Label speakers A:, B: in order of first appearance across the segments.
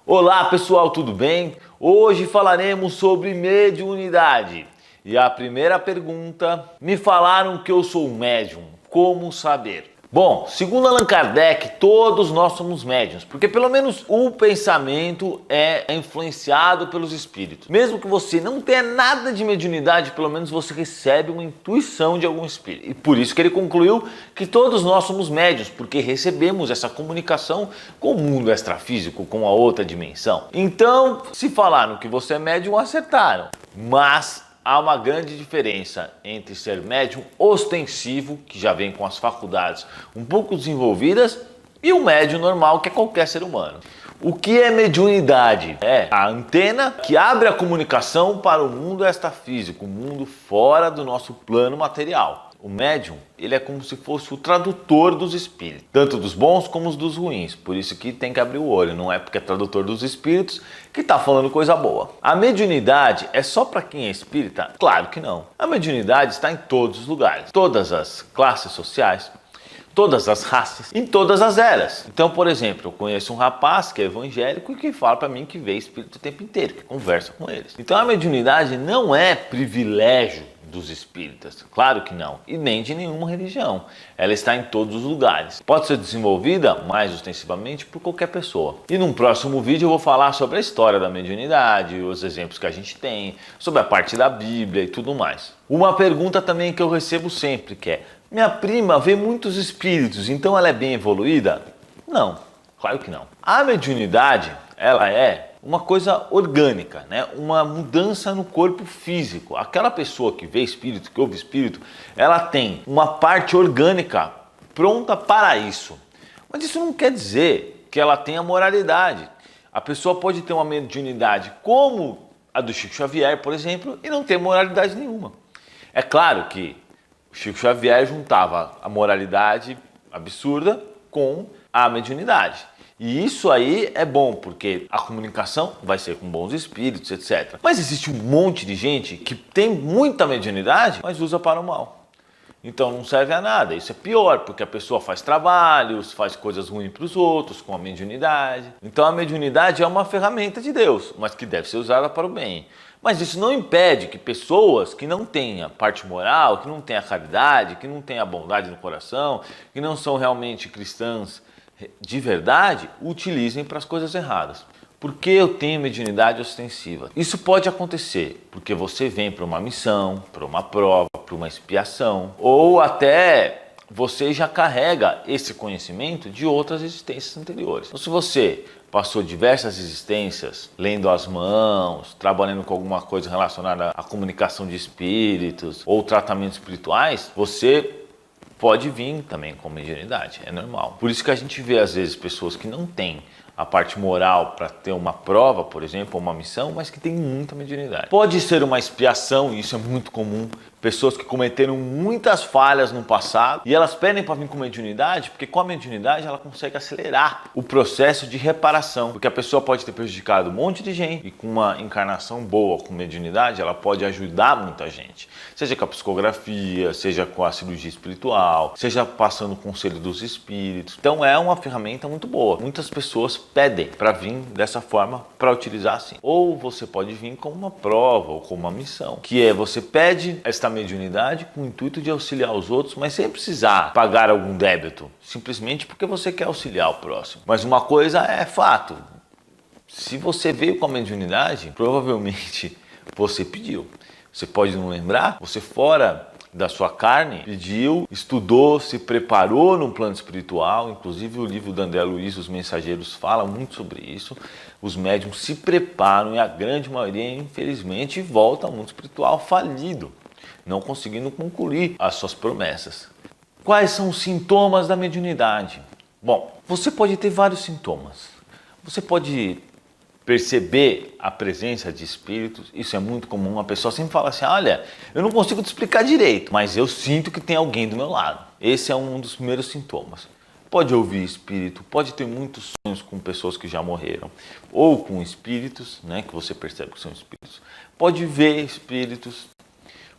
A: Olá pessoal, tudo bem? Hoje falaremos sobre mediunidade. E a primeira pergunta, me falaram que eu sou um médium, como saber? Bom, segundo Allan Kardec, todos nós somos médiuns, porque pelo menos o pensamento é influenciado pelos espíritos. Mesmo que você não tenha nada de mediunidade, pelo menos você recebe uma intuição de algum espírito. E por isso que ele concluiu que todos nós somos médiuns, porque recebemos essa comunicação com o mundo extrafísico, com a outra dimensão. Então, se falaram que você é médium, acertaram. Mas há uma grande diferença entre ser médium ostensivo, que já vem com as faculdades um pouco desenvolvidas, e um médium normal, que é qualquer ser humano. O que é mediunidade? É a antena que abre a comunicação para o mundo extrafísico, o mundo fora do nosso plano material. O médium, ele é como se fosse o tradutor dos espíritos, tanto dos bons como dos ruins. Por isso que tem que abrir o olho, não é porque é tradutor dos espíritos que está falando coisa boa. A mediunidade é só para quem é espírita? Claro que não. A mediunidade está em todos os lugares, todas as classes sociais, todas as raças, em todas as eras. Então, por exemplo, eu conheço um rapaz que é evangélico e que fala para mim que vê espírito o tempo inteiro, que conversa com eles. Então a mediunidade não é privilégio dos espíritas, claro que não, e nem de nenhuma religião. Ela está em todos os lugares. Pode ser desenvolvida mais ostensivamente por qualquer pessoa. E num próximo vídeo eu vou falar sobre a história da mediunidade, os exemplos que a gente tem, sobre a parte da Bíblia e tudo mais. Uma pergunta também que eu recebo sempre que é: minha prima vê muitos espíritos, então ela é bem evoluída? Não, claro que não. A mediunidade, ela é uma coisa orgânica, né? Uma mudança no corpo físico. Aquela pessoa que vê espírito, que ouve espírito, ela tem uma parte orgânica pronta para isso. Mas isso não quer dizer que ela tenha moralidade. A pessoa pode ter uma mediunidade como a do Chico Xavier, por exemplo, e não ter moralidade nenhuma. É claro que o Chico Xavier juntava a moralidade absurda com a mediunidade. E isso aí é bom, porque a comunicação vai ser com bons espíritos, etc. Mas existe um monte de gente que tem muita mediunidade, mas usa para o mal. Então não serve a nada. Isso é pior, porque a pessoa faz trabalhos, faz coisas ruins para os outros com a mediunidade. Então a mediunidade é uma ferramenta de Deus, mas que deve ser usada para o bem. Mas isso não impede que pessoas que não tenham parte moral, que não tenham caridade, que não tenham a bondade no coração, que não são realmente cristãs de verdade, utilizem para as coisas erradas. Por que eu tenho mediunidade ostensiva? Isso pode acontecer porque você vem para uma missão, para uma prova, para uma expiação, ou até você já carrega esse conhecimento de outras existências anteriores. Então, se você passou diversas existências lendo as mãos, trabalhando com alguma coisa relacionada à comunicação de espíritos ou tratamentos espirituais, você pode vir também com mediunidade, é normal. Por isso que a gente vê às vezes pessoas que não têm a parte moral para ter uma prova, por exemplo, ou uma missão, mas que tem muita mediunidade. Pode ser uma expiação, e isso é muito comum, pessoas que cometeram muitas falhas no passado e elas pedem para vir com mediunidade, porque com a mediunidade ela consegue acelerar o processo de reparação, porque a pessoa pode ter prejudicado um monte de gente e com uma encarnação boa, com mediunidade, ela pode ajudar muita gente, seja com a psicografia, seja com a cirurgia espiritual, seja passando o conselho dos espíritos. Então é uma ferramenta muito boa. Muitas pessoas pedem para vir dessa forma, para utilizar assim. Ou você pode vir com uma prova ou com uma missão, que é você pede esta mediunidade com o intuito de auxiliar os outros, mas sem precisar pagar algum débito, simplesmente porque você quer auxiliar o próximo. Mas uma coisa é fato: se você veio com a mediunidade, provavelmente você pediu. Você pode não lembrar, você fora da sua carne pediu, estudou, se preparou no plano espiritual. Inclusive o livro do André Luiz, Os Mensageiros, fala muito sobre isso. Os médiuns se preparam e a grande maioria, infelizmente, volta ao mundo espiritual falido, não conseguindo concluir as suas promessas. Quais são os sintomas da mediunidade? Bom, você pode ter vários sintomas. Você pode perceber a presença de espíritos, isso é muito comum. A pessoa sempre fala assim: olha, eu não consigo te explicar direito, mas eu sinto que tem alguém do meu lado. Esse é um dos primeiros sintomas. Pode ouvir espírito, pode ter muitos sonhos com pessoas que já morreram, ou com espíritos, né, que você percebe que são espíritos. Pode ver espíritos.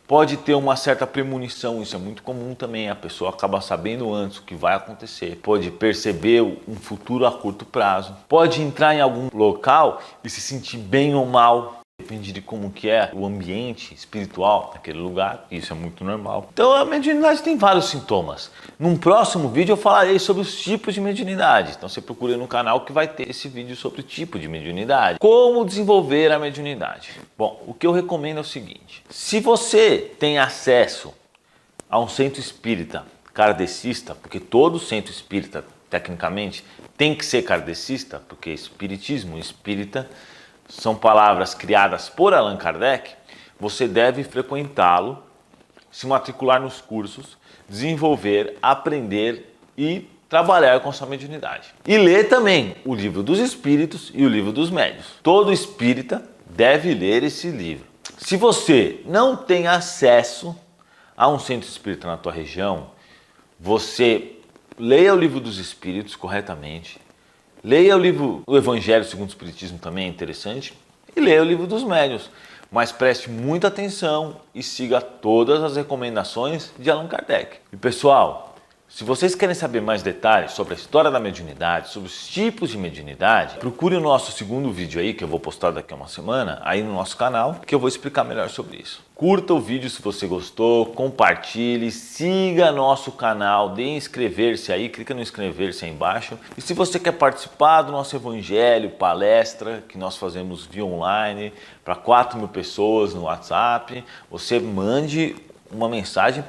A: pode ter uma certa premonição, isso é muito comum também, a pessoa acaba sabendo antes o que vai acontecer, pode perceber um futuro a curto prazo, pode entrar em algum local e se sentir bem ou mal, depende de como que é o ambiente espiritual naquele lugar, isso é muito normal. Então a mediunidade tem vários sintomas. Num próximo vídeo eu falarei sobre os tipos de mediunidade, então você procura no canal que vai ter esse vídeo sobre o tipo de mediunidade. Como desenvolver a mediunidade? Bom, o que eu recomendo é o seguinte, se você tem acesso a um centro espírita kardecista, porque todo centro espírita tecnicamente tem que ser kardecista, porque espiritismo e espírita são palavras criadas por Allan Kardec, você deve frequentá-lo, se matricular nos cursos, desenvolver, aprender e trabalhar com sua mediunidade. E ler também o Livro dos Espíritos e o Livro dos Médiuns. Todo espírita deve ler esse livro. Se você não tem acesso a um centro espírita na tua região, você leia o Livro dos Espíritos corretamente, leia o livro do Evangelho segundo o Espiritismo, também é interessante, e leia o Livro dos Médiuns, mas preste muita atenção e siga todas as recomendações de Allan Kardec. E pessoal, se vocês querem saber mais detalhes sobre a história da mediunidade, sobre os tipos de mediunidade, procure o nosso segundo vídeo aí, que eu vou postar daqui a uma semana, aí no nosso canal, que eu vou explicar melhor sobre isso. Curta o vídeo se você gostou, compartilhe, siga nosso canal, dê inscrever-se aí, clica no inscrever-se aí embaixo. E se você quer participar do nosso evangelho, palestra, que nós fazemos via online, para 4.000 pessoas no WhatsApp, você mande uma mensagem